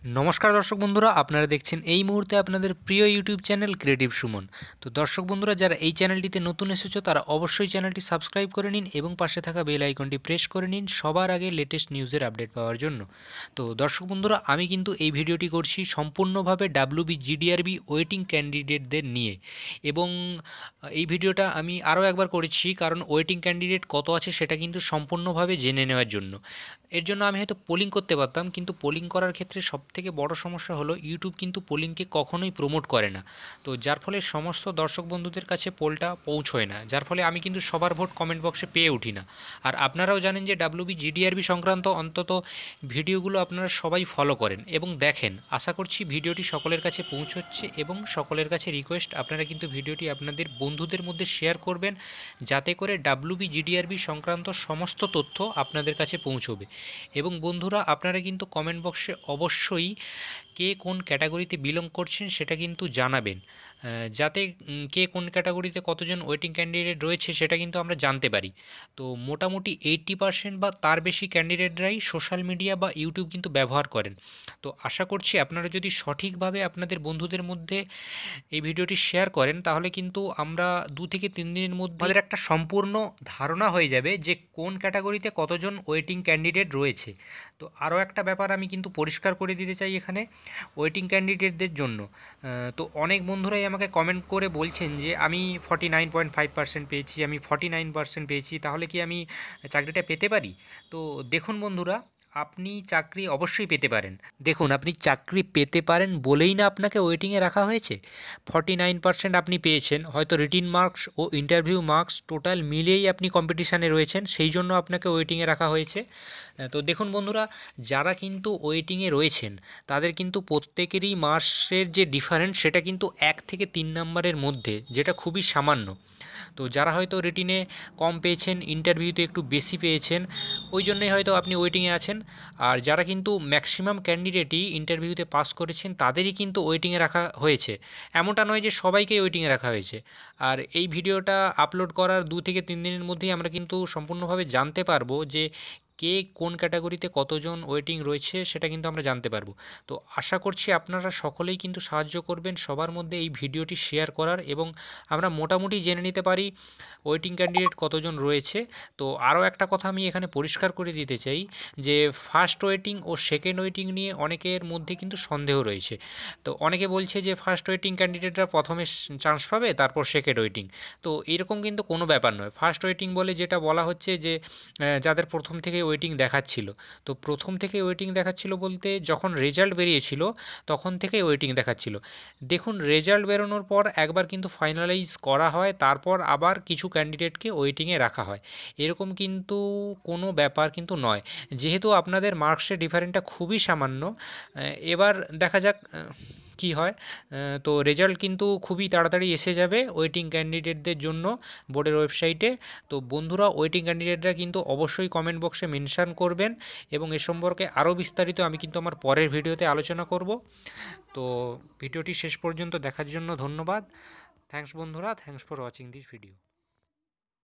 নমস্কার দর্শক বন্ধুরা, আপনারা দেখছেন এই মুহূর্তে আপনাদের প্রিয় ইউটিউব চ্যানেল ক্রিয়েটিভ সুমন। তো দর্শক বন্ধুরা, যারা এই চ্যানেলটিতে নতুন এসেছো তারা অবশ্যই চ্যানেলটি সাবস্ক্রাইব করে নিন এবং পাশে থাকা বেল আইকনটি প্রেস করে নিন সবার আগে লেটেস্ট নিউজের আপডেট পাওয়ার জন্য। তো দর্শক বন্ধুরা, আমি কিন্তু এই ভিডিওটি করছি সম্পূর্ণভাবে ডাব্লিউবি জিডিআরবি ওয়েটিং ক্যান্ডিডেটদের নিয়ে, এবং এই ভিডিওটা আমি আরও একবার করেছি কারণ ওয়েটিং ক্যান্ডিডেট কত আছে সেটা কিন্তু সম্পূর্ণভাবে জেনে নেওয়ার জন্য। এর জন্য আমি হয়তো পোলিং করতে পারতাম, কিন্তু পোলিং করার ক্ষেত্রে সবথেকে বড় সমস্যা হলো ইউটিউব কিন্তু পোলিংকে কখনোই প্রমোট করে না। তো যার ফলে সমস্ত দর্শক বন্ধুদের কাছে পোলটা পৌঁছয় না, যার ফলে আমি কিন্তু সবার ভোট কমেন্ট বক্সে পেয়ে উঠি না। আর আপনারাও জানেন যে ডাব্লিউবি জিডিআরবি সংক্রান্ত অন্তত ভিডিওগুলো আপনারা সবাই ফলো করেন এবং দেখেন। আশা করছি ভিডিওটি সকলের কাছে পৌঁছচ্ছে এবং সকলের কাছে রিকোয়েস্ট, আপনারা কিন্তু ভিডিওটি আপনাদের বন্ধুদের মধ্যে শেয়ার করবেন যাতে করে ডাব্লিউবি জিডিআরবি সংক্রান্ত সমস্ত তথ্য আপনাদের কাছে পৌঁছবে। এবং বন্ধুরা, আপনারা কিন্তু কমেন্ট বক্সে অবশ্যই কে কোন ক্যাটাগরিতে বিলং করছেন সেটা কিন্তু জানাবেন, যাতে কে কোন ক্যাটাগরিতে কতজন ওয়েটিং ক্যান্ডিডেট রয়েছে সেটা কিন্তু আমরা জানতে পারি। তো মোটামুটি 80% বা তার বেশি ক্যান্ডিডেটরাই সোশ্যাল মিডিয়া বা ইউটিউব কিন্তু ব্যবহার করেন। তো আশা করছি আপনারা যদি সঠিকভাবে আপনাদের বন্ধুদের মধ্যে এই ভিডিওটি শেয়ার করেন তাহলে কিন্তু আমরা 2 থেকে 3 দিনের মধ্যে আমাদের একটা সম্পূর্ণ ধারণা হয়ে যাবে যে কোন ক্যাটাগরিতে কতজন ওয়েটিং ক্যান্ডিডেট রয়েছে। তো আরও একটা ব্যাপার আমি কিন্তু পরিষ্কার করে দিতে চাই এখানে ওয়েটিং ক্যান্ডিডেটদের জন্য। তো অনেক বন্ধুরাই আমাকে কমেন্ট করে বলছেন যে আমি 49.5% পেয়েছি, আমি 49% পেয়েছি, তাহলে কি আমি চাকরিটা পেতে পারি? তো দেখুন বন্ধুরা, আপনি চাকরি অবশ্যই পেতে পারেন। দেখুন, আপনি চাকরি পেতে পারেন বলেই না আপনাকে ওয়েটিংয়ে রাখা হয়েছে। 49% আপনি পেয়েছেন, হয়তো রিটিন মার্কস ও ইন্টারভিউ মার্কস টোটাল মিলিয়েই আপনি কম্পিটিশানে রয়েছেন, সেই জন্য আপনাকে ওয়েটিংয়ে রাখা হয়েছে। তো দেখুন বন্ধুরা, যারা কিন্তু ওয়েটিংয়ে রয়েছেন তাদের কিন্তু প্রত্যেকেরই মার্কসের যে ডিফারেন্স সেটা কিন্তু 1 থেকে 3 নম্বরের মধ্যে, যেটা খুবই সামান্য। তো যারা হয়তো রিটিনে কম পেয়েছেন, ইন্টারভিউতে একটু বেশি পেয়েছেন, ওই জন্যই হয়তো আপনি ওয়েটিংয়ে আছেন। আর যারা কিন্তু ম্যাক্সিমাম ক্যান্ডিডেটই ইন্টারভিউতে পাস করেছেন তাদেরই কিন্তু ওয়েটিংয়ে রাখা হয়েছে, এমনটা নয় যে সবাইকেই ওয়েটিংয়ে রাখা হয়েছে। আর এই ভিডিওটা আপলোড করার 2 থেকে 3 দিনের মধ্যেই আমরা কিন্তু সম্পূর্ণভাবে জানতে পারবো যে কে কোন ক্যাটাগরিতে কতজন ওয়েটিং রয়েছে সেটা কিন্তু আমরা জানতে পারবো। তো আশা করছি আপনারা সকলেই কিন্তু সাহায্য করবেন সবার মধ্যে এই ভিডিওটি শেয়ার করার, এবং আমরা মোটামুটি জেনে নিতে পারি ওয়েটিং ক্যান্ডিডেট কতজন রয়েছে। তো আরও একটা কথা আমি এখানে পরিষ্কার করে দিতে চাই যে ফার্স্ট ওয়েটিং ও সেকেন্ড ওয়েটিং নিয়ে অনেকের মধ্যে কিন্তু সন্দেহ রয়েছে। তো অনেকে বলছে যে ফার্স্ট ওয়েটিং ক্যান্ডিডেটরা প্রথমে চান্স পাবে, তারপর সেকেন্ড ওয়েটিং। তো এরকম কিন্তু কোনো ব্যাপার নয়। ফার্স্ট ওয়েটিং বলে যেটা বলা হচ্ছে যে যাদের প্রথম থেকে ওয়েটিং দেখাচ্ছিল। তো প্রথম থেকে ওয়েটিং দেখাচ্ছিল বলতে যখন রেজাল্ট বেরিয়েছিল তখন থেকে ওয়েটিং দেখাচ্ছিল। দেখুন, রেজাল্ট বেরোনোর পর একবার কিন্তু ফাইনালাইজ করা হয়, তারপর আবার কিছু ক্যান্ডিডেটকে ওয়েটিংয়ে রাখা হয়। এরকম কিন্তু কোনো ব্যাপার কিন্তু নয়, যেহেতু আপনাদের মার্কসের ডিফারেন্সটা খুবই সামান্য। এবার দেখা যাক কী হয়। তো রেজাল্ট কিন্তু খুবই তাড়াতাড়ি এসে যাবে ওয়েটিং ক্যান্ডিডেটদের জন্য বোর্ডের ওয়েবসাইটে। তো বন্ধুরা, ওয়েটিং ক্যান্ডিডেটরা কিন্তু অবশ্যই কমেন্ট বক্সে মেনশন করবেন, এবং এ সম্পর্কে আরও বিস্তারিত আমি কিন্তু আমার পরের ভিডিওতে আলোচনা করব। তো ভিডিওটি শেষ পর্যন্ত দেখার জন্য ধন্যবাদ। থ্যাঙ্কস বন্ধুরা, thanks for watching this video.